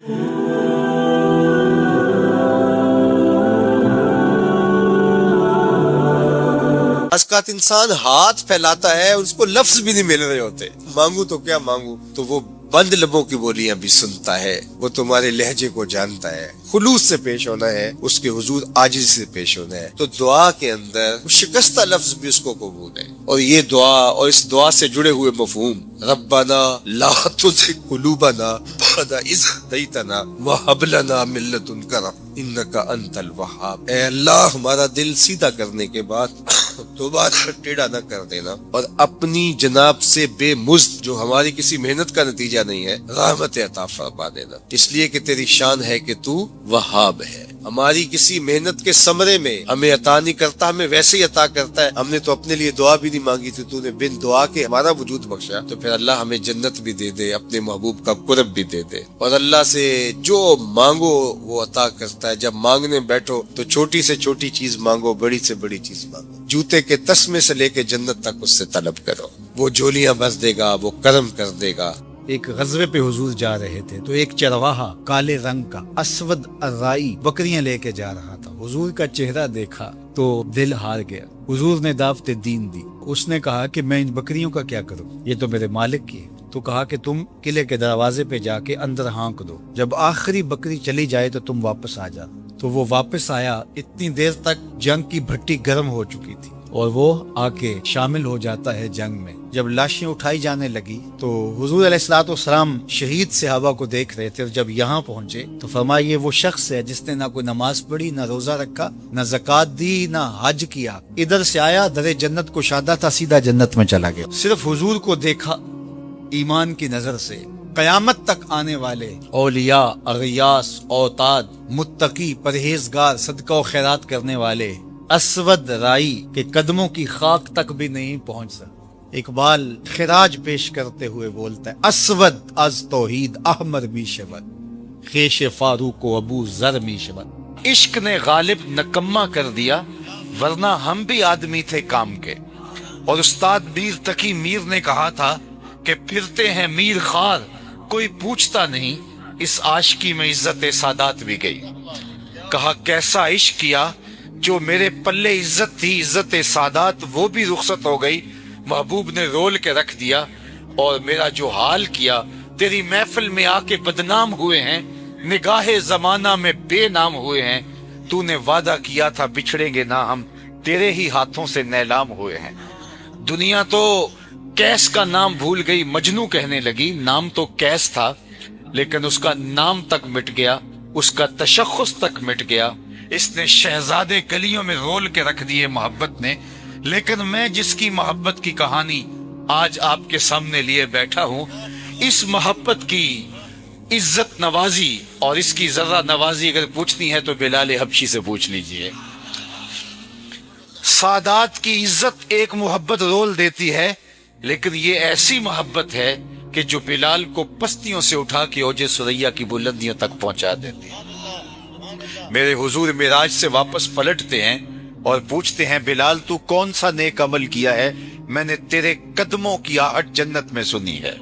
آج انسان ہاتھ پھیلاتا ہے، اس کو لفظ بھی نہیں مل رہے ہوتے، مانگو تو کیا مانگو، تو وہ بند لبوں کی بولیاں بھی سنتا ہے، وہ تمہارے لہجے کو جانتا ہے، خلوص سے پیش ہونا ہے، اس کے حضور عاجزی سے پیش ہونا ہے، تو دعا کے اندر شکستہ لفظ بھی اس کو قبول ہے۔ اور یہ دعا اور اس دعا سے جڑے ہوئے مفہوم، ربنا لا تزغ قلوبنا بعد اذ ہدیتنا وہب لنا من لدنک رحمۃ انک انت الوہاب، اے اللہ ہمارا دل سیدھا کرنے کے بعد دوبارہ ٹیڑھا نہ کر دینا، اور اپنی جناب سے بے مزد جو ہماری کسی محنت کا نتیجہ نہیں ہے رحمت عطا فرما دینا، اس لیے کہ تیری شان ہے کہ تو وہاب ہے، ہماری کسی محنت کے ثمرے میں ہمیں عطا نہیں کرتا، ہمیں ویسے ہی عطا کرتا ہے، ہم نے تو اپنے لیے دعا بھی نہیں مانگی تھی، تو نے بن دعا کے ہمارا وجود بخشا، تو پھر اللہ ہمیں جنت بھی دے دے، اپنے محبوب کا قرب بھی دے دے، اور اللہ سے جو مانگو وہ عطا کرتا ہے۔ جب مانگنے بیٹھو تو چھوٹی سے چھوٹی چیز مانگو، بڑی سے بڑی چیز مانگو، جوتے کے تسمے سے لے کے جنت تک اس سے طلب کرو، وہ جولیاں بھر دے گا، وہ کرم کر دے گا۔ ایک غزوے پہ حضور جا رہے تھے تو ایک چرواہا کالے رنگ کا اسود الرائی بکریاں لے کے جا رہا تھا، حضور کا چہرہ دیکھا تو دل ہار گیا، حضور نے دعوت دین دی، اس نے کہا کہ میں ان بکریوں کا کیا کروں، یہ تو میرے مالک کی ہے، تو کہا کہ تم قلعے کے دروازے پہ جا کے اندر ہانک دو، جب آخری بکری چلی جائے تو تم واپس آ جا۔ تو وہ واپس آیا، اتنی دیر تک جنگ کی بھٹی گرم ہو چکی تھی اور وہ آ کے شامل ہو جاتا ہے جنگ میں۔ جب لاشیں اٹھائی جانے لگی تو حضور علیہ الصلوۃ والسلام شہید صحابہ کو دیکھ رہے تھے، اور جب یہاں پہنچے تو فرمایا یہ وہ شخص ہے جس نے نہ کوئی نماز پڑھی، نہ روزہ رکھا، نہ زکوٰۃ دی، نہ حج کیا، ادھر سے آیا، در جنت کو شادہ تھا، سیدھا جنت میں چلا گیا۔ صرف حضور کو دیکھا ایمان کی نظر سے، قیامت تک آنے والے اولیاء، اغیاث، اوتاد، متقی، پرہیزگار، صدقہ و خیرات کرنے والے اسود رائی کے قدموں کی خاک تک بھی نہیں پہنچ سکتا۔ اقبال خراج پیش کرتے ہوئے بولتا ہے، اسود از توحید احمر می شود، خیش فاروق و ابو ذر می شود۔ عشق نے غالب نکما کر دیا، ورنہ ہم بھی آدمی تھے کام کے، اور استاد میر تقی میر نے کہا تھا کہ پھرتے ہیں میر خار، کوئی پوچھتا نہیں، اس عاشقی میں عزت سادات بھی گئی۔ کہا کیسا عشق کیا جو میرے پلے عزت تھی، عزت سادات وہ بھی رخصت ہو گئی، محبوب نے رول کے رکھ دیا، اور میرا جو حال کیا، تیری محفل میں آ کے بدنام ہوئے ہیں، نگاہ زمانہ میں بے نام ہوئے ہیں، تو نے وعدہ کیا تھا بچھڑیں گے نہ ہم، تیرے ہی ہاتھوں سے نیلام ہوئے ہیں۔ دنیا تو کیس کا نام بھول گئی، مجنوں کہنے لگی، نام تو کیس تھا لیکن اس کا نام تک مٹ گیا، اس کا تشخص تک مٹ گیا، اس نے شہزادے گلیوں میں رول کے رکھ دیے محبت نے، لیکن میں جس کی محبت کی کہانی آج آپ کے سامنے لیے بیٹھا ہوں، اس محبت کی عزت نوازی اور اس کی ذرہ نوازی اگر پوچھنی ہے تو بلال حبشی سے پوچھ لیجئے۔ سادات کی عزت ایک محبت رول دیتی ہے، لیکن یہ ایسی محبت ہے کہ جو بلال کو پستیوں سے اٹھا کے اوج ثریا کی بلندیوں تک پہنچا دیتی ہے۔ میرے حضور معراج سے واپس پلٹتے ہیں اور پوچھتے ہیں بلال تو کون سا نیک عمل کیا ہے، میں نے تیرے قدموں کی آہٹ جنت میں سنی ہے۔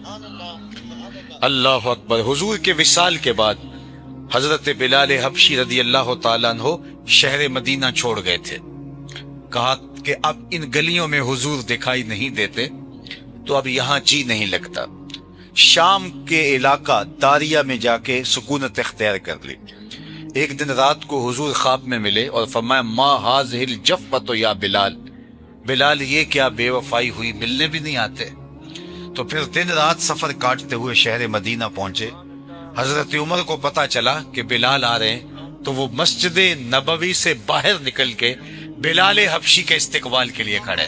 اللہ اکبر۔ حضور کے وصال کے بعد حضرت بلال حبشی رضی اللہ تعالیٰ عنہ شہر مدینہ چھوڑ گئے تھے، کہا کہ اب ان گلیوں میں حضور دکھائی نہیں دیتے تو اب یہاں جی نہیں لگتا، شام کے علاقہ داریہ میں جا کے سکونت اختیار کر لی۔ ایک دن رات کو حضور خواب میں ملے اور فرمایا ما ہاذہ الجفوۃ یا بلال، بلال یہ کیا بے وفائی ہوئی، ملنے بھی نہیں آتے۔ تو پھر دن رات سفر کاٹتے ہوئے شہر مدینہ پہنچے، حضرت عمر کو پتا چلا کہ بلال آ رہے ہیں، تو وہ مسجد نبوی سے باہر نکل کے بلال حبشی کے استقبال کے لیے کھڑے۔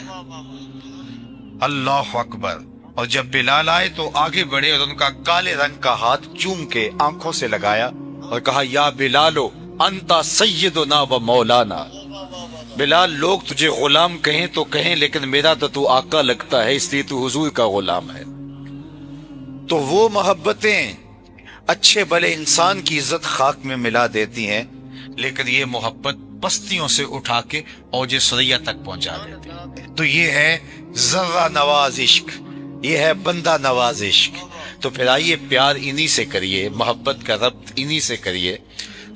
اللہ اکبر۔ اور جب بلال آئے تو آگے بڑھے اور ان کا کالے رنگ کا ہاتھ چوم کے آنکھوں سے لگایا اور کہا یا بلالو انتا سیدنا و مولانا، بلال لوگ تجھے غلام کہیں تو کہیں، لیکن میرا تو آقا لگتا ہے، اس لیے تو حضور کا غلام ہے۔ تو وہ محبتیں اچھے بھلے انسان کی عزت خاک میں ملا دیتی ہیں، لیکن یہ محبت پستیوں سے اٹھا کے اوج ثریا تک پہنچا دیتی ہے۔ تو یہ ہے ذرہ نواز عشق، یہ ہے بندہ نواز عشق، تو پھر آئیے پیار انہی سے کریے، محبت کا ربط انہی سے کریے،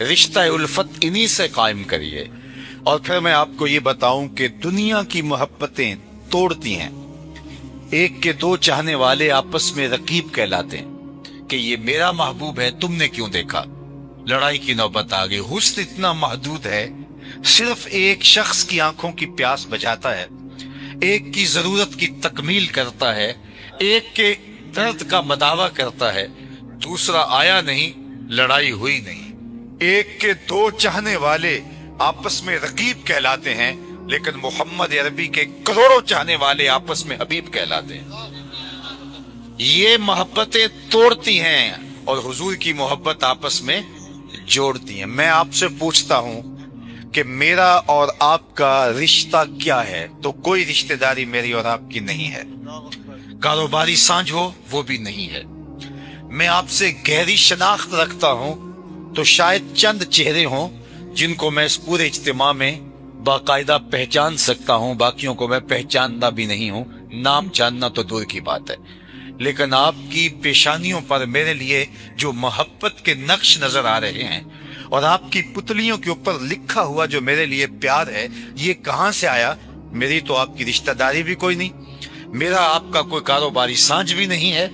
رشتہ الفت انہی سے قائم کریے۔ اور پھر میں آپ کو یہ بتاؤں کہ دنیا کی محبتیں توڑتی ہیں۔ ایک کے دو چاہنے والے آپس میں رقیب کہلاتے ہیں کہ یہ میرا محبوب ہے، تم نے کیوں دیکھا؟ لڑائی کی نوبت آ گئی۔ حسن اتنا محدود ہے، صرف ایک شخص کی آنکھوں کی پیاس بجھاتا ہے، ایک کی ضرورت کی تکمیل کرتا ہے، ایک کے درد کا مداوع کرتا ہے، دوسرا آیا نہیں، لڑائی ہوئی نہیں۔ ایک کے دو چاہنے والے آپس میں رقیب کہلاتے ہیں، لیکن محمد عربی کے کروڑوں چاہنے والے آپس میں حبیب کہلاتے ہیں۔ یہ محبتیں توڑتی ہیں اور حضور کی محبت آپس میں جوڑتی ہیں۔ میں آپ سے پوچھتا ہوں کہ میرا اور آپ کا رشتہ کیا ہے؟ تو کوئی رشتہ داری میری اور آپ کی نہیں ہے۔ کاروباری سانجھ ہو وہ بھی نہیں ہے۔ میں آپ سے گہری شناخت رکھتا ہوں تو شاید چند چہرے ہوں جن کو میں اس پورے اجتماع میں باقاعدہ پہچان سکتا ہوں، باقیوں کو میں پہچانتا بھی نہیں ہوں، نام جاننا تو دور کی بات ہے۔ لیکن آپ کی پیشانیوں پر میرے لیے جو محبت کے نقش نظر آ رہے ہیں اور آپ کی پتلیوں کے اوپر لکھا ہوا جو میرے لیے پیار ہے، یہ کہاں سے آیا؟ میری تو آپ کی رشتہ داری بھی کوئی نہیں، میرا آپ کا کوئی کاروباری سانجھ بھی نہیں ہے،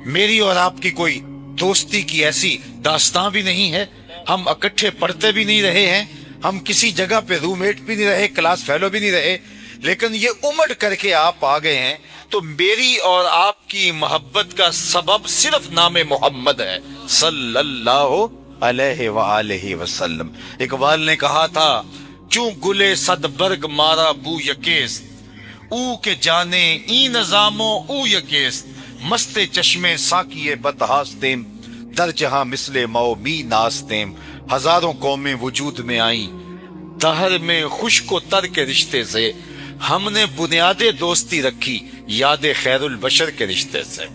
میری اور آپ کی کوئی دوستی کی ایسی داستان بھی نہیں ہے، ہم اکٹھے پڑھتے بھی نہیں رہے ہیں، ہم کسی جگہ پہ روم میٹ بھی نہیں رہے، کلاس فیلو بھی نہیں رہے، لیکن یہ امڑ کر کے آپ آ گئے ہیں۔ تو میری اور آپ کی محبت کا سبب صرف نام محمد ہے صلی اللہ علیہ وآلہ وسلم۔ اقبال نے کہا تھا، چوں گلے صد برگ مارا بو یکیست، او کے جانے ای نظاموں او یکیست، مست چشمے ساکیے بتہاستیم، در جہاں مثل مو می ناستیم، ہزاروں قومیں وجود میں آئیں، دہر میں خشک و تر کے رشتے سے، ہم نے بنیاد دوستی رکھی یاد خیر البشر کے رشتے سے۔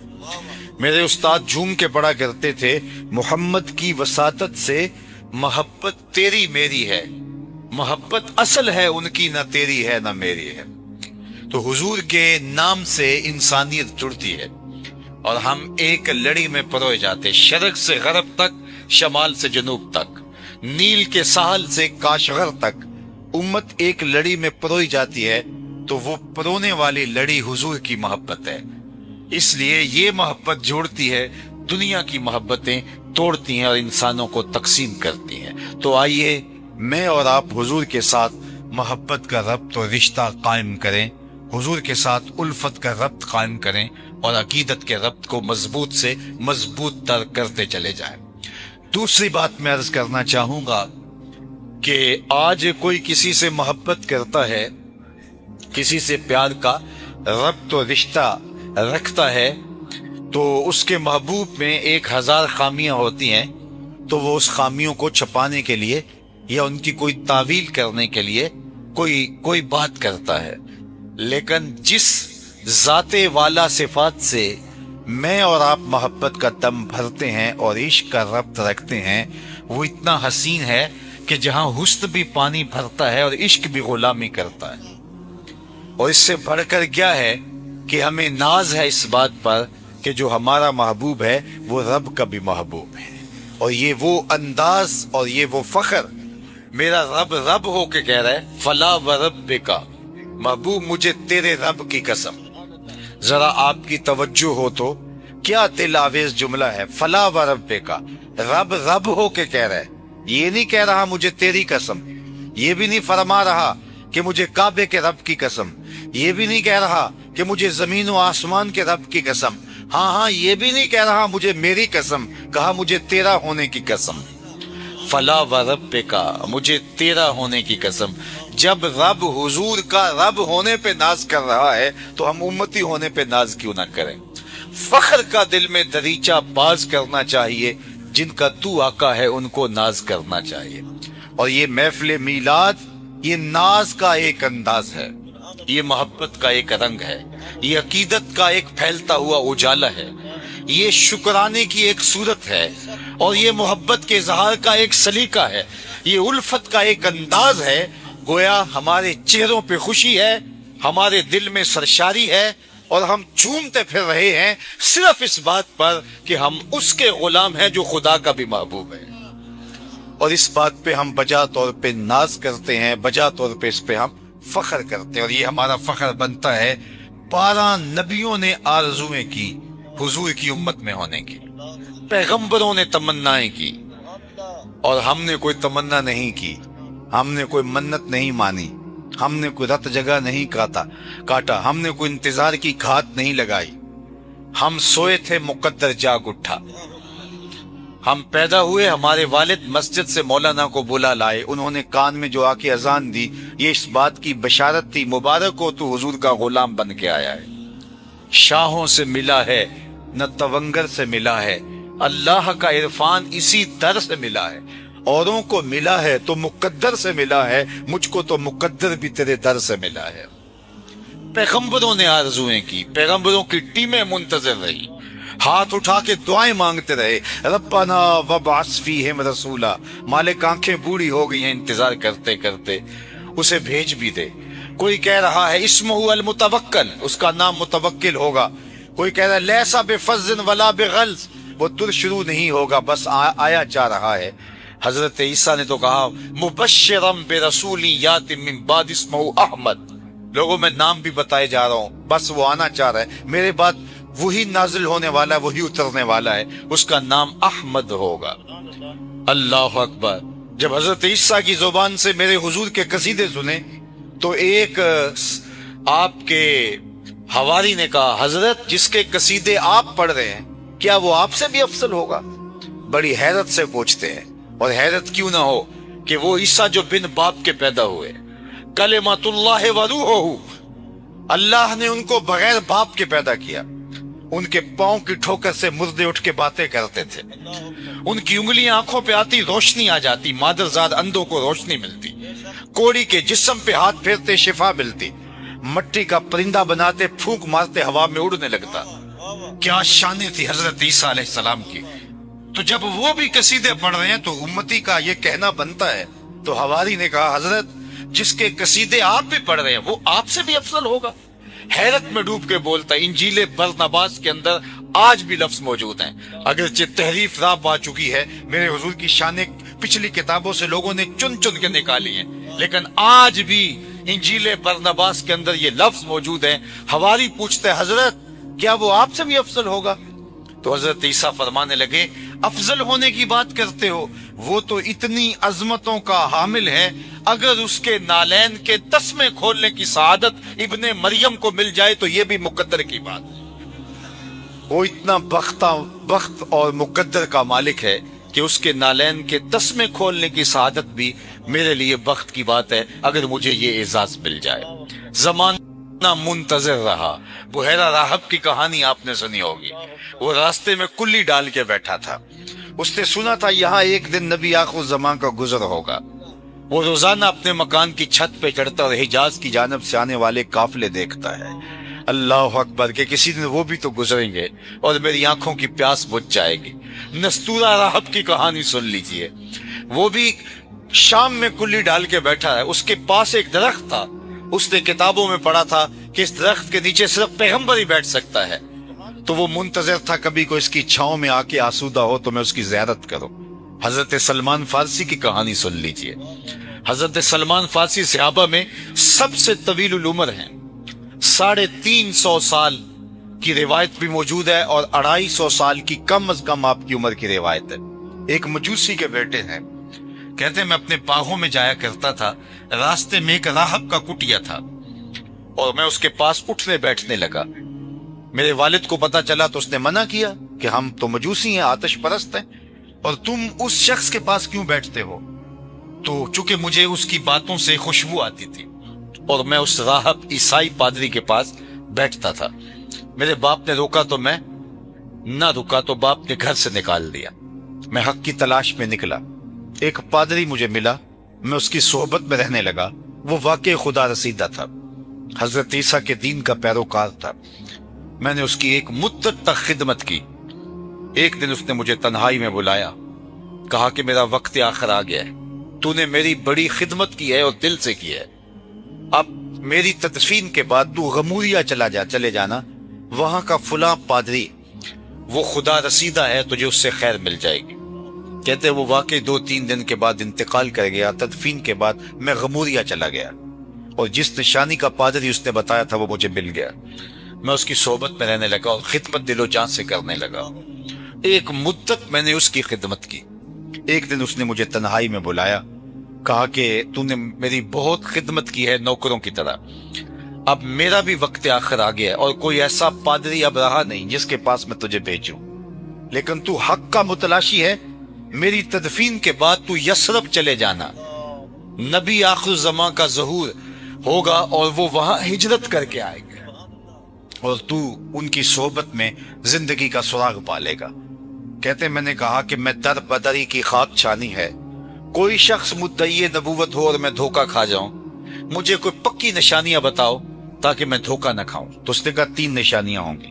میرے استاد جھوم کے پڑھا کرتے تھے، محمد کی وساطت سے محبت تیری میری ہے، محبت اصل ہے ان کی، نہ تیری ہے نہ میری ہے۔ تو حضور کے نام سے انسانیت جڑتی ہے اور ہم ایک لڑی میں پروئے جاتے، شرق سے غرب تک، شمال سے جنوب تک، نیل کے ساحل سے کاشغر تک امت ایک لڑی میں پروئی جاتی ہے۔ تو وہ پرونے والی لڑی حضور کی محبت ہے، اس لیے یہ محبت جوڑتی ہے، دنیا کی محبتیں توڑتی ہیں اور انسانوں کو تقسیم کرتی ہیں۔ تو آئیے میں اور آپ حضور کے ساتھ محبت کا ربط اور رشتہ قائم کریں، حضور کے ساتھ الفت کا ربط قائم کریں اور عقیدت کے ربط کو مضبوط سے مضبوط تر کرتے چلے جائیں۔ دوسری بات میں عرض کرنا چاہوں گا کہ آج کوئی کسی سے محبت کرتا ہے، کسی سے پیار کا ربط و رشتہ رکھتا ہے، تو اس کے محبوب میں 1000 خامیاں ہوتی ہیں، تو وہ اس خامیوں کو چھپانے کے لیے یا ان کی کوئی تعویل کرنے کے لیے کوئی بات کرتا ہے۔ لیکن جس ذات والا صفات سے میں اور آپ محبت کا دم بھرتے ہیں اور عشق کا ربط رکھتے ہیں، وہ اتنا حسین ہے کہ جہاں حسن بھی پانی بھرتا ہے اور عشق بھی غلامی کرتا ہے۔ اور اس سے بڑھ کر کیا ہے کہ ہمیں ناز ہے اس بات پر کہ جو ہمارا محبوب ہے وہ رب کا بھی محبوب ہے، اور یہ وہ انداز اور یہ وہ فخر، میرا رب رب ہو کے کہہ رہا ہے، فلا وربک، محبوب مجھے تیرے رب کی قسم۔ ذرا آپ کی توجہ ہو تو کیا دل آویز جملہ ہے، فلا وربک، رب رب ہو کے کہہ رہا ہے، یہ نہیں کہہ رہا مجھے تیری قسم، یہ بھی نہیں فرما رہا کہ مجھے کعبے کے رب کی قسم، یہ بھی نہیں کہہ رہا کہ مجھے زمین و آسمان کے رب کی قسم، ہاں یہ بھی نہیں کہہ رہا مجھے میری قسم، کہا مجھے تیرا ہونے کی قسم، فلا وربک، مجھے تیرا ہونے کی قسم۔ جب رب حضور کا رب ہونے پہ ناز کر رہا ہے تو ہم امتی ہونے پہ ناز کیوں نہ کریں؟ فخر کا دل میں دریچہ باز کرنا چاہیے، جن کا تو آقا ہے ان کو ناز کرنا چاہیے۔ اور یہ محفل میلاد یہ ناز کا ایک انداز ہے، یہ محبت کا ایک رنگ ہے، یہ عقیدت کا ایک پھیلتا ہوا اجالا ہے، یہ شکرانے کی ایک صورت ہے، اور یہ محبت کے اظہار کا ایک سلیقہ ہے، یہ الفت کا ایک انداز ہے۔ گویا ہمارے چہروں پہ خوشی ہے، ہمارے دل میں سرشاری ہے، اور ہم جھومتے پھر رہے ہیں صرف اس بات پر کہ ہم اس کے غلام ہیں جو خدا کا بھی محبوب ہے، اور اس بات پہ ہم بجا طور پہ ناز کرتے ہیں، بجا طور پہ اس پہ ہم فخر کرتے ہیں، اور یہ ہمارا فخر بنتا ہے 12 نبیوں نے آرزویں کی حضور کی امت میں ہونے کی، پیغمبروں نے تمنائیں کی، اور ہم نے کوئی تمنا نہیں کی، ہم نے کوئی منت نہیں مانی، ہم نے کوئی رت جگہ نہیں کاٹا، ہم نے کوئی انتظار کی گھات نہیں لگائی، ہم سوئے تھے مقدر جاگ اٹھا، ہم پیدا ہوئے ہمارے والد مسجد سے مولانا کو بلا لائے، انہوں نے کان میں جو آ کے اذان دی، یہ اس بات کی بشارت تھی مبارک ہو تو حضور کا غلام بن کے آیا ہے، شاہوں سے ملا ہے نہ تونگر سے ملا ہے، اللہ کا عرفان اسی در سے ملا ہے، اوروں کو ملا ہے تو مقدر سے ملا ہے، مجھ کو تو مقدر بھی تیرے در سے ملا ہے۔ پیغمبروں نے آرزویں کی، پیغمبروں کی ٹیمیں منتظر رہی، ہاتھ اٹھا کے دعائیں مانگتے رہے، ربنا وابعث فیہم رسولا، مالک آنکھیں بوڑھی ہو گئی ہیں انتظار کرتے کرتے، اسے بھیج بھی دے۔ کوئی کہہ رہا ہے اسمہ المتوکل، اس کا نام متوکل ہوگا، کوئی کہہ رہا ہے لیسا بفظ ولا بغلظ، وہ تر شروع نہیں ہوگا، بس آیا جا رہا ہے۔ حضرت عیسیٰ نے تو کہا مبشرم برسول یات من بعد اسمہ احمد، لوگوں میں نام بھی بتائے جا رہا ہوں، بس وہ آنا چاہ رہا ہے، میرے بعد وہی نازل ہونے والا ہے، وہی اترنے والا ہے، اس کا نام احمد ہوگا۔ اللہ اکبر۔ جب حضرت عیسیٰ کی زبان سے میرے حضور کے قصیدے سنے تو ایک آپ کے حواری نے کہا حضرت جس کے قصیدے آپ پڑھ رہے ہیں کیا وہ آپ سے بھی افضل ہوگا؟ بڑی حیرت سے پوچھتے ہیں، اور حیرت کیوں نہ ہو کہ وہ عیسیٰ جو بن باپ کے پیدا ہوئے، کلمۃ اللہ و روحہ، اللہ نے ان کو بغیر باپ کے پیدا کیا، ان کے پاؤں کی ٹھوکر سے مردے اٹھ کے باتیں کرتے تھے، ان کی انگلیاں آنکھوں پہ آتی روشنی آ جاتی، مادرزاد اندھوں کو روشنی ملتی، کوڑی کے جسم پہ ہاتھ پھیرتے شفا ملتی، مٹی کا پرندہ بناتے پھونک مارتے ہوا میں اڑنے لگتا۔ کیا شانیں تھی حضرت عیسیٰ علیہ السلام کی۔ تو جب وہ بھی قصیدے پڑھ رہے ہیں تو امتی کا یہ کہنا بنتا ہے، تو حواری نے کہا حضرت جس کے قصیدے آپ بھی پڑھ رہے ہیں وہ آپ سے بھی افضل ہوگا۔ حیرت میں ڈوب کے بولتا ہے انجیل برناباس کے اندر آج بھی لفظ موجود ہیں، اگرچہ تحریف راب آ چکی ہے، میرے حضور کی شانیں پچھلی کتابوں سے لوگوں نے چن چن کے نکالی ہیں، لیکن آج بھی انجیل برناباس کے اندر یہ لفظ موجود ہیں۔ حواری پوچھتے ہیں حضرت کیا وہ آپ سے بھی افضل ہوگا؟ تو حضرت عیسیٰ فرمانے لگے افضل ہونے کی بات کرتے ہو، وہ تو اتنی عظمتوں کا حامل ہے، اگر اس کے نالین کے تسمے کھولنے کی سعادت ابن مریم کو مل جائے تو یہ بھی مقدر کی بات ہے۔ وہ اتنا بخت اور مقدر کا مالک ہے کہ اس کے نالین کے تسمے کھولنے کی سعادت بھی میرے لیے بخت کی بات ہے اگر مجھے یہ اعزاز مل جائے۔ زمانہ منتظر رہا۔ بحیرہ راہب کی کہانی آپ نے سنی ہوگی، وہ راستے میں کلی ڈال کے بیٹھا تھا، اس نے سنا تھا یہاں ایک دن نبی آخر الزمان کا گزر ہوگا۔ وہ روزانہ اپنے مکان کی چھت پہ چڑھتا اور حجاز کی جانب سے آنے والے قافلے دیکھتا ہے۔ اللہ اکبر کہ کسی دن وہ بھی تو گزریں گے اور میری آنکھوں کی پیاس بجھ جائے گی۔ نستورہ راہب کی کہانی سن لیجئے، وہ بھی شام میں کلی ڈال کے بیٹھا ہے، اس کے پاس ایک درخت تھا، اس نے کتابوں میں پڑھا تھا کہ اس درخت کے نیچے صرف پیغمبر ہی بیٹھ سکتا ہے، تو وہ منتظر تھا کبھی کوئی اس کی چھاؤں میں آ کے آسودہ ہو تو میں اس کی زیارت کروں۔ حضرت سلمان فارسی کی کہانی سن لیجئے۔ حضرت سلمان فارسی صحابہ میں سب سے طویل العمر ہیں، 350 سال کی روایت بھی موجود ہے اور 250 سال کی کم از کم آپ کی عمر کی روایت ہے۔ ایک مجوسی کے بیٹے ہیں، کہتے ہیں میں اپنے باغوں میں جایا کرتا تھا، راستے میں ایک راہب کا کٹیا تھا اور میں اس کے پاس اٹھنے بیٹھنے لگا۔ میرے والد کو پتا چلا تو اس نے منع کیا کہ ہم تو مجوسی ہیں، آتش پرست ہیں، اور تم اس شخص کے پاس کیوں بیٹھتے ہو؟ تو چونکہ مجھے اس کی باتوں سے خوشبو آتی تھی اور میں اس راہب عیسائی پادری کے پاس بیٹھتا تھا۔ میرے باپ نے روکا تو میں نہ رکا تو باپ نے گھر سے نکال دیا۔ میں حق کی تلاش میں نکلا، ایک پادری مجھے ملا، میں اس کی صحبت میں رہنے لگا۔ وہ واقع خدا رسیدہ تھا، حضرت عیسیٰ کے دین کا پیروکار تھا۔ میں نے اس کی ایک مدت تک خدمت کی۔ ایک دن اس نے مجھے تنہائی میں بلایا، کہا کہ میرا وقت آخر آ گیا ہے، تو نے میری بڑی خدمت کی ہے اور دل سے کی ہے، اب میری تدفین کے بعد تو غموریا چلے جانا، وہاں کا فلاں پادری وہ خدا رسیدہ ہے، تجھے اس سے خیر مل جائے گی۔ کہتے ہیں وہ واقعی 2-3 دن کے بعد انتقال کر گیا۔ تدفین کے بعد میں غموریا چلا گیا اور جس نشانی کا پادری اس نے بتایا تھا وہ مجھے مل گیا۔ میں اس کی صحبت میں رہنے لگا اور خدمت دل و جان سے کرنے لگا۔ ایک مدت میں نے اس کی خدمت کی۔ ایک دن اس نے مجھے تنہائی میں بلایا، کہا کہ تو نے میری بہت خدمت کی ہے نوکروں کی طرح، اب میرا بھی وقت آخر آ گیا اور کوئی ایسا پادری اب رہا نہیں جس کے پاس میں تجھے بھیجوں، لیکن تو حق کا متلاشی ہے، میری تدفین کے بعد تو یثرب چلے جانا، نبی آخر زمان کا ظہور ہوگا اور وہ وہاں ہجرت کر کے آئے گا اور تو ان کی صحبت میں زندگی کا سراغ پالے گا۔ کہتے میں نے کہا کہ میں در بدری کی خاک چھانی ہے، کوئی شخص مدعی نبوت ہو اور میں دھوکہ کھا جاؤں، مجھے کوئی پکی نشانیاں بتاؤ تاکہ میں دھوکہ نہ کھاؤں۔ تو اس نے کہا 3 نشانیاں ہوں گی۔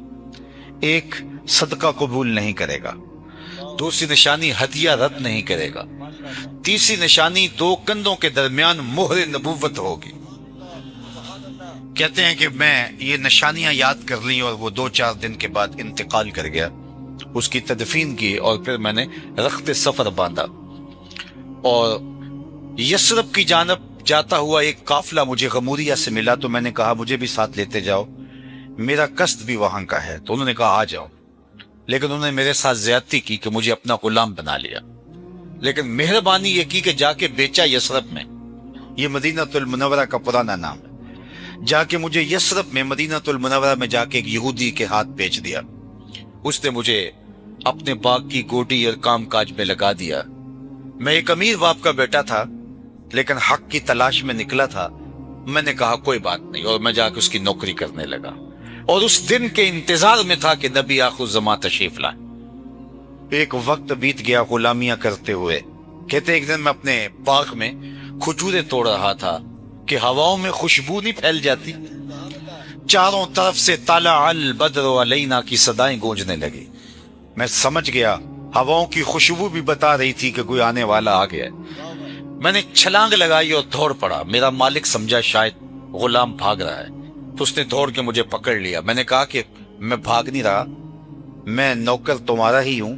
ایک، صدقہ قبول نہیں کرے گا۔ دوسری نشانی، ہدیہ رد نہیں کرے گا۔ تیسری نشانی، 2 کندھوں کے درمیان مہر نبوت ہوگی۔ کہتے ہیں کہ میں یہ نشانیاں یاد کر لی اور وہ 2-4 دن کے بعد انتقال کر گیا۔ اس کی تدفین کی اور پھر میں نے رخت سفر باندھا اور یثرب کی جانب جاتا ہوا ایک قافلہ مجھے غموریا سے ملا، تو میں نے کہا مجھے بھی ساتھ لیتے جاؤ، میرا قصد بھی وہاں کا ہے۔ تو انہوں نے کہا آ جاؤ، لیکن انہوں نے میرے ساتھ زیادتی کی کہ مجھے اپنا غلام بنا لیا، لیکن مہربانی یہ کی کہ جا کے بیچا یثرب میں۔ یہ مدینہ المنورہ کا پرانا نام ہے۔ جا کے مجھے یثرب میں، مدینہ المنورہ میں جا کے ایک یہودی کے ہاتھ بیچ دیا۔ اس نے مجھے اپنے باغ کی گوڈی اور کام کاج میں لگا دیا۔ میں ایک امیر باپ کا بیٹا تھا لیکن حق کی تلاش میں نکلا تھا۔ میں نے کہا کوئی بات نہیں، اور میں جا کے اس کی نوکری کرنے لگا اور اس دن کے انتظار میں تھا کہ نبی آخر زمان تشریف لائیں۔ ایک وقت بیت گیا غلامیاں کرتے ہوئے۔ کہتے ایک دن میں اپنے باغ میں کھجوریں توڑ رہا تھا کہ ہواؤں میں خوشبو نہیں پھیل جاتی، چاروں طرف سے طلع البدر علینا کی صدائیں گونجنے لگی۔ میں سمجھ گیا ہواؤں کی خوشبو بھی بتا رہی تھی کہ کوئی آنے والا آ گیا۔ میں نے چھلانگ لگائی اور دوڑ پڑا۔ میرا مالک سمجھا شاید غلام بھاگ رہا ہے، تو اس نے دوڑ کے مجھے پکڑ لیا۔ میں نے کہا کہ میں بھاگ نہیں رہا، میں نوکر تمہارا ہی ہوں،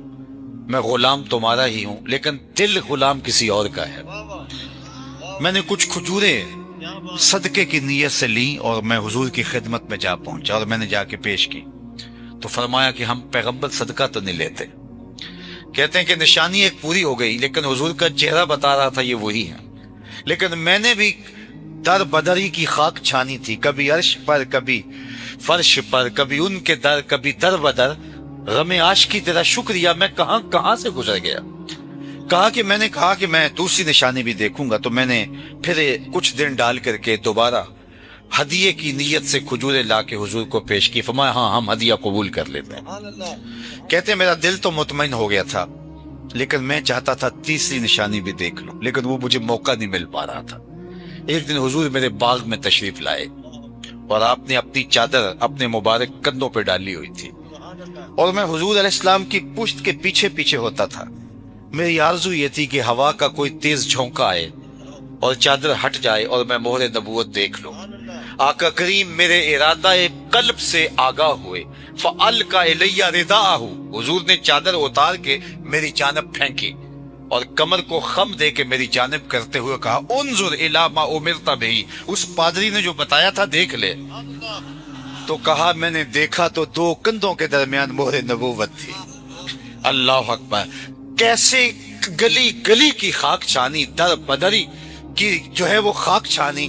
میں غلام تمہارا ہی ہوں، لیکن دل غلام کسی اور کا ہے۔ میں نے کچھ کھجوریں صدقے کی نیت سے لیں اور میں حضور کی خدمت میں جا پہنچا اور میں نے جا کے پیش کی۔ تو فرمایا کہ ہم پیغمبر صدقہ تو نہیں لیتے۔ کہتے ہیں کہ نشانی ایک پوری ہو گئی، لیکن حضور کا چہرہ بتا رہا تھا یہ وہی ہے۔ لیکن میں نے بھی در بدری کی خاک چھانی تھی، کبھی عرش پر، کبھی فرش پر، کبھی ان کے در، کبھی در بدر۔ غم عاشقی تیرا شکریہ، میں کہاں کہاں سے گزر گیا۔ میں نے کہا کہ میں دوسری نشانی بھی دیکھوں گا۔ تو میں نے پھر کچھ دن ڈال کر کے دوبارہ ہدیے کی نیت سے کھجوریں لا کے حضور کو پیش کی۔ فرمایا ہاں ہم ہدیہ قبول کر لیتے ہیں۔ کہتے ہیں میرا دل تو مطمئن ہو گیا تھا، لیکن میں چاہتا تھا تیسری نشانی بھی دیکھ لوں، لیکن وہ مجھے موقع نہیں مل پا رہا تھا۔ ایک دن حضور میرے باغ میں تشریف لائے اور آپ نے اپنی چادر اپنے مبارک کندھوں پہ ڈالی ہوئی تھی اور میں حضور علیہ السلام کی پشت کے پیچھے پیچھے ہوتا تھا۔ میری آرزو یہ تھی کہ ہوا کا کوئی تیز جھونکا آئے اور چادر ہٹ جائے اور میں مہر نبوت دیکھ لوں۔ آقا کریم میرے ارادہ قلب سے آگاہ ہوئے۔ فَأَلْقَى إِلَيَّ رِدَاءَهُ، حضور نے چادر اتار کے میری جانب پھینکی اور کمر کو خم دے کے میری جانب کرتے ہوئے کہا انظر الی ما امرت بہ، اس پادری نے جو بتایا تھا دیکھ لے۔ تو کہا میں نے دیکھا تو 2 کندھوں کے درمیان مہر نبوت تھی۔ اللہ اکبر! کیسے گلی گلی کی خاک چھانی، در بدری کی جو ہے وہ خاک چھانی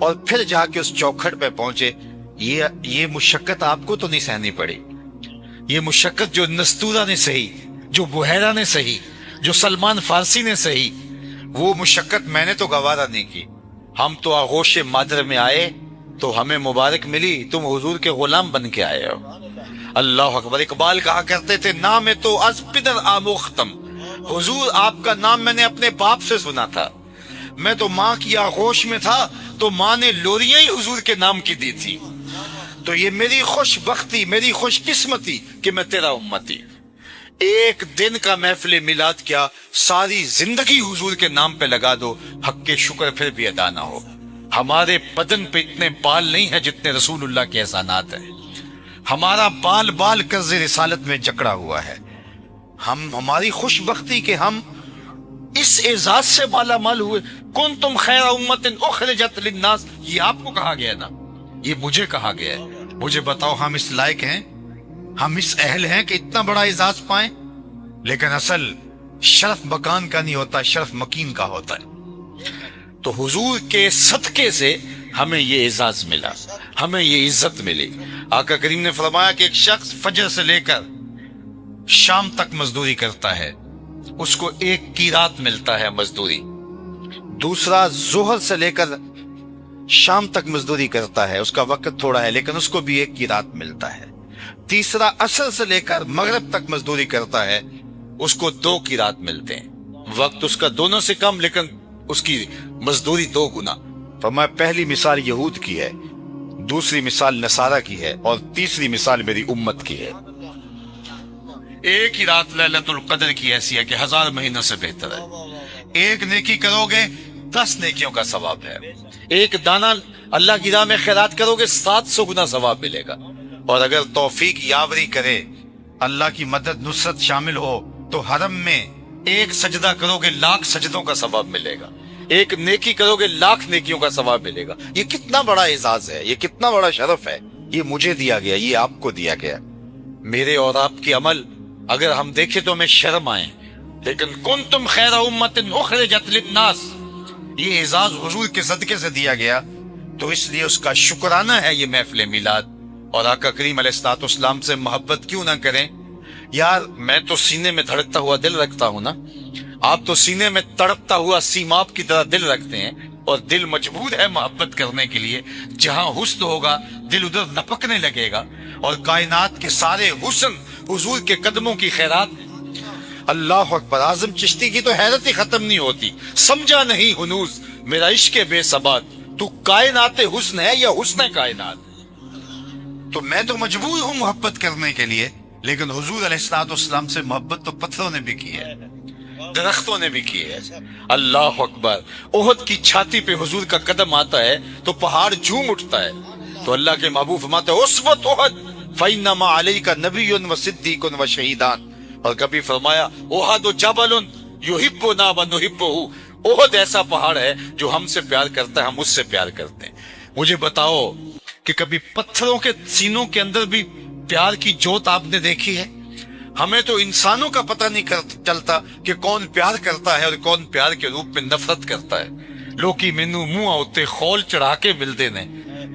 اور پھر جا کے اس چوکھٹ پہ پہنچے۔ یہ مشقت آپ کو تو نہیں سہنی پڑی، یہ مشقت جو نستورہ نے سہی، جو بحیرہ نے سہی، جو سلمان فارسی نے سہی، وہ مشقت میں نے تو گوارا نہیں کی۔ ہم تو آغوش مادر میں آئے تو ہمیں مبارک ملی، تم حضور کے غلام بن کے آئے ہو۔ اللہ اکبر! اقبال کہا کرتے تھے نام تو از پدر آموختم، حضور آپ کا نام میں نے اپنے باپ سے سنا تھا، میں تو ماں کی آغوش میں تھا تو ماں نے لوریاں ہی حضور کے نام کی دی تھی۔ تو یہ میری خوش بختی، میری خوش قسمتی کہ میں تیرا امتی۔ ایک دن کا محفل میلاد کیا، ساری زندگی حضور کے نام پہ لگا دو، حق کے شکر پھر بھی ادا نہ ہو۔ ہمارے بدن پہ اتنے بال نہیں ہیں جتنے رسول اللہ کے احسانات ہیں۔ ہمارا بال بال قرض رسالت میں جکڑا ہوا ہے. ہماری خوش بختی کہ ہم اس اعزاز سے مالا مال ہوئے. کنتم خیر امت اخرجت للناس، یہ آپ کو کہا گیا ہے نا، یہ مجھے کہا گیا ہے. مجھے بتاؤ ہم اس لائق ہیں، ہم اس اہل ہیں کہ اتنا بڑا اعزاز پائیں؟ لیکن اصل شرف مکان کا نہیں ہوتا، شرف مکین کا ہوتا ہے. تو حضور کے صدقے سے ہمیں یہ اعزاز ملا، ہمیں یہ عزت ملی. آقا کریم نے فرمایا کہ ایک شخص فجر سے لے کر شام تک مزدوری کرتا ہے، اس کو 1 قیراط ملتا ہے مزدوری. دوسرا ظہر سے لے کر شام تک مزدوری کرتا ہے، اس کا وقت تھوڑا ہے لیکن اس کو بھی 1 قیراط ملتا ہے. تیسرا عصر سے لے کر مغرب تک مزدوری کرتا ہے، اس کو 2 قیراط ملتے ہیں. وقت اس کا دونوں سے کم لیکن اس کی مزدوری 2 گنا. فرمایا پہلی مثال یہود کی ہے، دوسری مثال نصارہ کی ہے، اور تیسری مثال میری امت کی ہے. ایک ہی رات لیلۃ القدر کی ایسی ہے کہ 1000 مہینوں سے بہتر ہے. ایک نیکی کرو گے 10 نیکیوں کا ثواب ہے. ایک دانہ اللہ کی راہ میں خیرات کرو گے 700 گنا ثواب ملے گا. اور اگر توفیق یاوری کرے، اللہ کی مدد نصرت شامل ہو، تو حرم میں 1 سجدہ کرو گے 1,00,000 سجدوں کا ثواب ملے گا. ایک نیکی کرو گے 1,00,000 نیکیوں کا ثواب ملے گا. یہ کتنا بڑا اعزاز ہے، یہ کتنا بڑا شرف ہے. یہ مجھے دیا گیا، یہ آپ کو دیا گیا. میرے اور آپ کے عمل اگر ہم دیکھیں تو ہمیں شرم آئے، لیکن کنتم خیر امت اخرجت للناس، یہ اعزاز حضور کے صدقے سے دیا گیا. تو اس لیے اس کا شکرانہ ہے یہ محفل میلاد. اور آقا کریم علیہ الصلوۃ والسلام سے محبت کیوں نہ کریں؟ یار میں تو سینے میں دھڑکتا ہوا دل رکھتا ہوں نا، آپ تو سینے میں تڑپتا ہوا سیماب کی طرح دل رکھتے ہیں، اور دل مجبور ہے محبت کرنے کے لیے. جہاں حسن ہوگا دل ادھر نپکنے لگے گا. اور کائنات کے سارے حسن حضور کے قدموں کی خیرات. اللہ اکبر. اعظم چشتی کی تو حیرت ہی ختم نہیں ہوتی. سمجھا نہیں ہنوز میرا عشق بے ثبات، تو کائنات حسن ہے یا حسن کائنات؟ تو میں تو مجبور ہوں محبت کرنے کے لیے، لیکن حضور علیہ الصلوۃ والسلام سے محبت تو پتھروں نے بھی کی ہے، درختوں نے بھی کی ہے. اللہ اکبر. احد کی چھاتی پہ حضور کا قدم آتا ہے تو پہاڑ جھوم اٹھتا ہے. تو اللہ کے محبوب فرماتے ہیں اسوۃ احد فإنما علیک نبی و صدیق و شہیدان. اور کبھی فرمایا احد جبل یحبنا ونحبہ، احد ایسا پہاڑ ہے جو ہم سے پیار کرتا ہے، ہم اس سے پیار کرتے ہیں. مجھے بتاؤ کہ کبھی پتھروں کے سینوں کے اندر بھی پیار کی جوت آپ نے دیکھی ہے؟ ہمیں تو انسانوں کا پتہ نہیں چلتا کہ کون پیار کرتا ہے اور کون پیار کے روپ میں نفرت کرتا ہے. لوکی مینو منہ ہوتے خول چڑھا کے ملتے نے،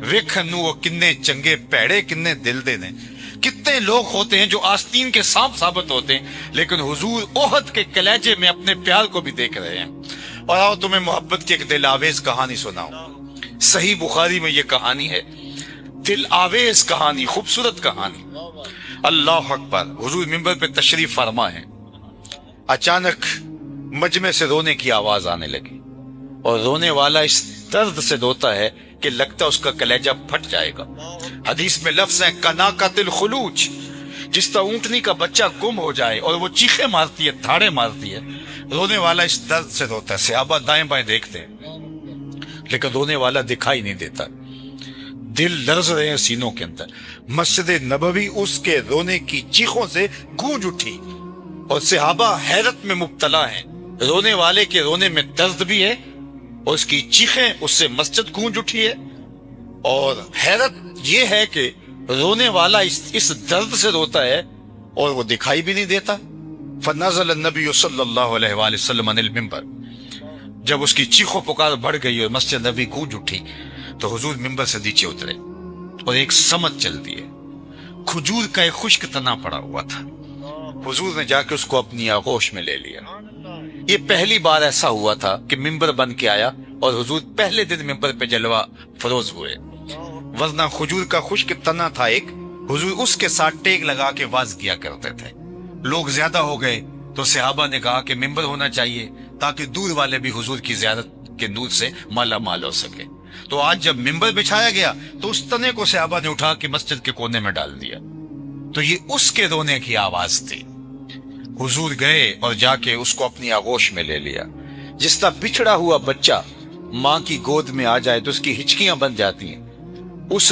ویکھن وہ کنے چنگے پیڑے کنے دل دے نے. کتنے لوگ ہوتے ہیں جو آستین کے سانپ ثابت ہوتے ہیں، لیکن حضور احد کے کلیجے میں اپنے پیار کو بھی دیکھ رہے ہیں. اور آؤ تمہیں محبت کی ایک دل آویز کہانی سناؤں. صحیح بخاری میں یہ کہانی ہے، دل آویز کہانی، خوبصورت کہانی. اللہ اکبر. حضور منبر پہ تشریف فرما ہے، اچانک مجمع سے رونے کی آواز آنے لگی، اور رونے والا اس درد سے روتا ہے کہ لگتا اس کا کلیجہ پھٹ جائے گا. حدیث میں لفظ ہے کناکۃ الخلوج، جس طرح اونٹنی کا بچہ گم ہو جائے اور وہ چیخیں مارتی ہے، دھاڑے مارتی ہے، رونے والا اس درد سے روتا ہے. صحابہ دائیں بائیں دیکھتے ہیں لیکن رونے والا دکھائی نہیں دیتا. دل لرز رہے ہیں سینوں کے اندر. مسجد نبوی اس کے رونے کی چیخوں سے گونج اٹھی، اور صحابہ حیرت میں مبتلا ہیں. رونے والے کے رونے میں درد بھی ہے، اور اس کی چیخیں اس سے مسجد گونج اٹھی ہے. اور حیرت یہ ہے کہ رونے والا اس درد سے روتا ہے اور وہ دکھائی بھی نہیں دیتا. فنزل النبی صلی اللہ علیہ وآلہ وسلم عن المنبر. جب اس کی چیخ و پکار بڑھ گئی اور مسجد نبوی گونج اٹھی تو حضور منبر سے نیچے اترے اور ایک سمت چلتی ہے. کھجور کا ایک خشک تنا پڑا ہوا تھا. حضور نے جا کے اس کو اپنی آغوش میں لے لیا. یہ پہلی بار ایسا ہوا تھا کہ منبر بن کے آیا اور حضور پہلے دن منبر پہ جلوہ فروز ہوئے. ورنہ کھجور کا خشک تنا تھا ایک، حضور اس کے ساتھ ٹیک لگا کے واز کیا کرتے تھے. لوگ زیادہ ہو گئے تو صحابہ نے کہا کہ منبر ہونا چاہیے تاکہ دور والے بھی حضور کی زیارت کے نور سے مالا مال ہو سکے. تو آج جب منبر بچھایا گیا تو اس تنے کو صحابہ نے اٹھا کے مسجد کے کونے میں ڈال دیا. تو یہ اس کے رونے کی آواز تھی. حضور گئے اور جا کے اس کو اپنی آغوش میں لے لیا. جس طرح بچھڑا ہوا بچہ ماں کی گود میں آ جائے تو اس کی ہچکیاں بن جاتی ہیں، اس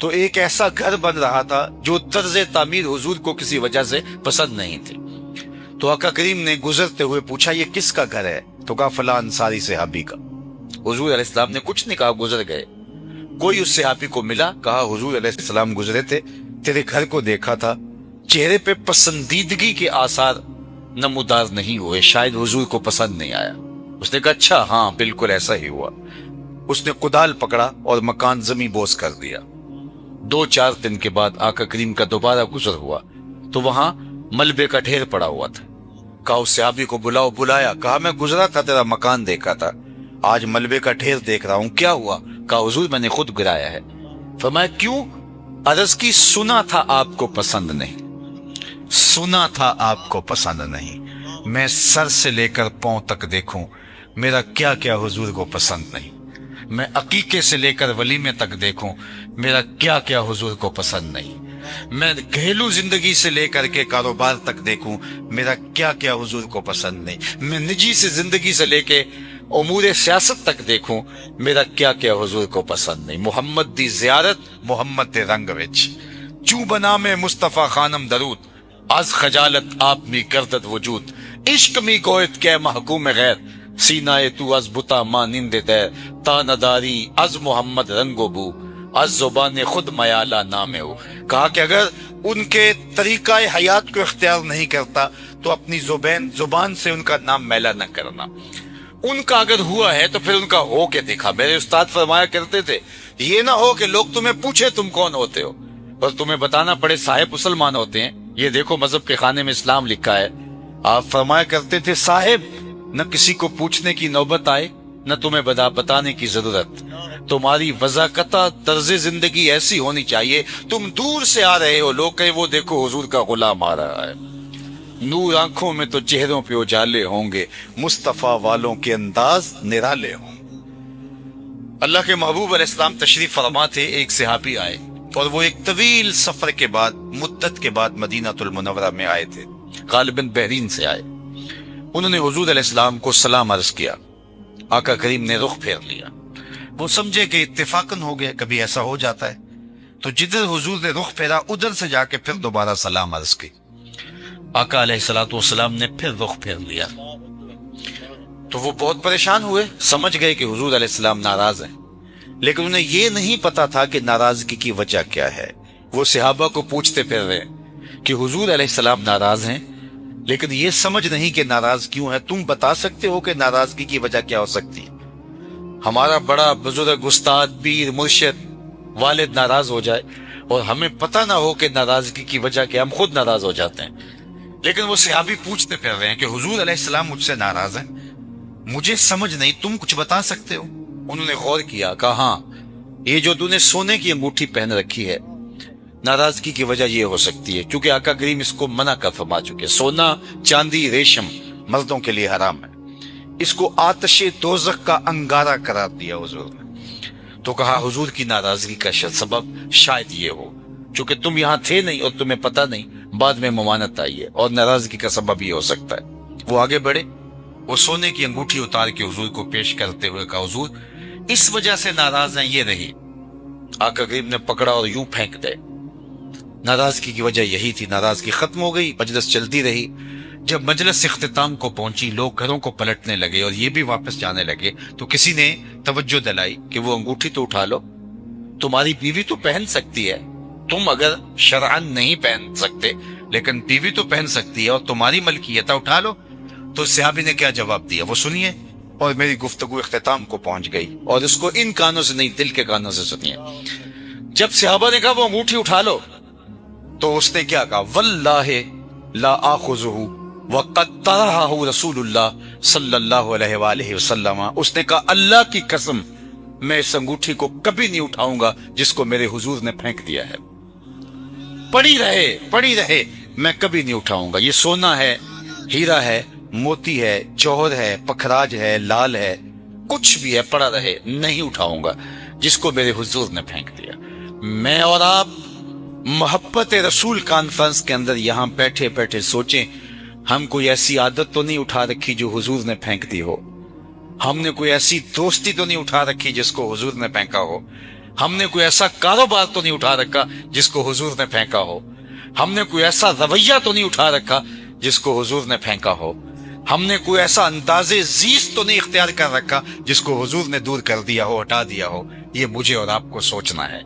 تو ایک ایسا گھر بن رہا تھا جو طرز تعمیر حضور کو کسی وجہ سے پسند نہیں تھی. تو آقا کریم نے گزرتے ہوئے پوچھا یہ کس کا گھر ہے؟ تو کہا فلاں انصاری صحابی کا. حضور علیہ السلام نے کچھ نہیں کہا، گزر گئے. کوئی اس صحابی کو ملا، کہا حضور علیہ السلام گزرے تھے، تیرے گھر کو دیکھا تھا، چہرے پہ پسندیدگی کے آثار نمودار نہیں ہوئے، شاید حضور کو پسند نہیں آیا. اس نے کہا اچھا ہاں بالکل ایسا ہی ہوا. اس نے کدال پکڑا اور مکان زمیں بوس کر دیا. 2-4 دن کے بعد آقا کریم کا دوبارہ گزر ہوا تو وہاں ملبے کا ڈھیر پڑا ہوا تھا. کہا اس صحابی کو بلاؤ. بلایا. کہا میں گزرا تھا تیرا مکان دیکھا تھا، آج ملبے کا ڈھیر دیکھ رہا ہوں، کیا ہوا؟ کہا حضور میں نے خود گرایا ہے. فرمایا کیوں؟ عرض کی سنا تھا آپ کو پسند نہیں، سنا تھا آپ کو پسند نہیں. میں سر سے لے کر پاؤں تک دیکھوں میرا کیا کیا حضور کو پسند نہیں. میں عقیقے سے لے کر ولیمے تک دیکھوں میرا کیا کیا حضور کو پسند نہیں. میں گھریلو زندگی سے لے کر کے کاروبار تک دیکھوں میرا کیا کیا حضور کو پسند نہیں. میں نجی سے زندگی سے لے کے امور سیاست تک دیکھوں میرا کیا کیا حضور کو پسند نہیں. محمد دی زیارت محمد دے رنگ وچ چوں بنا میں مصطفیٰ خانم درود از خجالت آپ می کردت وجود عشق می گویت کے محکوم غیر سینائے تو از بتا مانند دیر تا نداری از محمد رنگ و بو از زبان خود میالہ نام ہو. کہا کہ اگر ان کے طریقہ حیات کو اختیار نہیں کرتا تو اپنی زبان سے ان کا نام میلہ نہ کرنا. ان کا اگر ہوا ہے تو پھر ان کا ہو کے دکھا. میرے استاد فرمایا کرتے تھے یہ نہ ہو کہ لوگ تمہیں پوچھے تم کون ہوتے ہو اور تمہیں بتانا پڑے صاحب مسلمان ہوتے ہیں. یہ دیکھو مذہب کے خانے میں اسلام لکھا ہے. آپ فرمایا کرتے تھے صاحب نہ کسی کو پوچھنے کی نوبت آئے نہ تمہیں بتانے کی ضرورت. تمہاری وضاقتہ طرز زندگی ایسی ہونی چاہیے تم دور سے آ رہے ہو لوگ کہیں وہ دیکھو حضور کا غلام آ رہا ہے. نور آنکھوں میں تو چہروں پہ اجالے ہوں گے، مصطفیٰ والوں کے انداز نرالے ہوں. اللہ کے محبوب علیہ السلام تشریف فرما تھے. ایک صحابی آئے اور وہ ایک طویل سفر کے بعد مدت کے بعد مدینہ المنورہ میں آئے تھے. غالباً بحرین سے آئے. انہوں نے حضور علیہ السلام کو سلام عرض کیا. آقا کریم نے رخ پھیر لیا. وہ سمجھے کہ اتفاقاً ہو گیا، کبھی ایسا ہو جاتا ہے. تو حضور نے رخ پھیرا ادھر سے جا کے پھر دوبارہ سلام عرض کی. آقا علیہ السلام نے پھر رخ پھیر لیا. تو وہ بہت پریشان ہوئے، سمجھ گئے کہ حضور علیہ السلام ناراض ہیں، لیکن انہیں یہ نہیں پتا تھا کہ ناراضگی کی وجہ کیا ہے. وہ صحابہ کو پوچھتے پھر رہے کہ حضور علیہ السلام ناراض ہیں، لیکن یہ سمجھ نہیں کہ ناراض کیوں ہے. تم بتا سکتے ہو کہ ناراضگی کی وجہ کیا ہو سکتی ہے؟ ہمارا بڑا بزرگ استاد پیر مرشد والد ناراض ہو جائے اور ہمیں پتہ نہ ہو کہ ناراضگی کی وجہ کیا، ہم خود ناراض ہو جاتے ہیں. لیکن وہ صحابی پوچھتے پھر رہے ہیں کہ حضور علیہ السلام مجھ سے ناراض ہیں، مجھے سمجھ نہیں، تم کچھ بتا سکتے ہو؟ انہوں نے غور کیا. کہا ہاں یہ جو تو نے سونے کی انگوٹھی پہن رکھی ہے ناراضگی کی وجہ یہ ہو سکتی ہے، کیونکہ آقا کریم اس کو منع کر فرما چکے. سونا چاندی ریشم مردوں کے لیے حرام ہے. اس کو آتش دوزخ کا انگارہ قرار دیا حضور نے. تو کہا حضور کی ناراضگی کا سبب شاید یہ ہو، چونکہ تم یہاں تھے نہیں اور تمہیں پتہ نہیں، بعد میں ممانت آئی ہے اور ناراضگی کا سبب یہ ہو سکتا ہے. وہ آگے بڑھے. وہ سونے کی انگوٹھی اتار کے حضور کو پیش کرتے ہوئے کہا حضور اس وجہ سے ناراض ہیں، یہ رہی. آقا کریم نے پکڑا اور یوں پھینک دے. ناراضگی کی وجہ یہی تھی. ناراضگی ختم ہو گئی، مجلس چلتی رہی. جب مجلس اختتام کو پہنچی لوگ گھروں کو پلٹنے لگے اور یہ بھی واپس جانے لگے تو کسی نے توجہ دلائی کہ وہ انگوٹھی تو اٹھا لو، تمہاری بیوی تو پہن سکتی ہے، تم اگر شرعاً نہیں پہن سکتے لیکن بیوی تو پہن سکتی ہے اور تمہاری ملکیت ہے، اٹھا لو. تو صحابی نے کیا جواب دیا وہ سنیے، اور میری گفتگو اختتام کو پہنچ گئی اور اس کو ان کانوں سے نہیں دل کے کانوں سے سنیے. جب صحابہ نے کہا وہ انگوٹھی اٹھا لو تو اس نے کیا کہا؟ واللہ لا آخذہ وقد طرحہ رسول اللہ صلی اللہ علیہ وآلہ وسلم. اس نے کہا اللہ کی قسم میں اس انگوٹھی کو کبھی نہیں اٹھاؤں گا جس کو میرے حضور نے پھینک دیا ہے. پڑی رہے میں کبھی نہیں اٹھاؤں گا. یہ سونا ہے، ہیرا ہے، موتی ہے، جوہر ہے، پکھراج ہے، لال ہے، کچھ بھی ہے، پڑا رہے، نہیں اٹھاؤں گا جس کو میرے حضور نے پھینک دیا. میں اور آپ محبت رسول کانفرنس کے اندر یہاں بیٹھے بیٹھے سوچیں ہم کوئی ایسی عادت تو نہیں اٹھا رکھی جو حضور نے پھینک دی ہو، ہم نے کوئی ایسی دوستی تو نہیں اٹھا رکھی جس کو حضور نے پھینکا ہو، ہم نے کوئی ایسا کاروبار تو نہیں اٹھا رکھا جس کو حضور نے پھینکا ہو. ہم نے کوئی ایسا رویہ تو نہیں اٹھا رکھا جس کو حضور نے پھینکا ہو. ہم نے کوئی ایسا انداز زیست تو نہیں اختیار کر رکھا جس کو حضور نے دور کر دیا ہو, ہٹا دیا ہو. یہ مجھے اور آپ کو سوچنا ہے.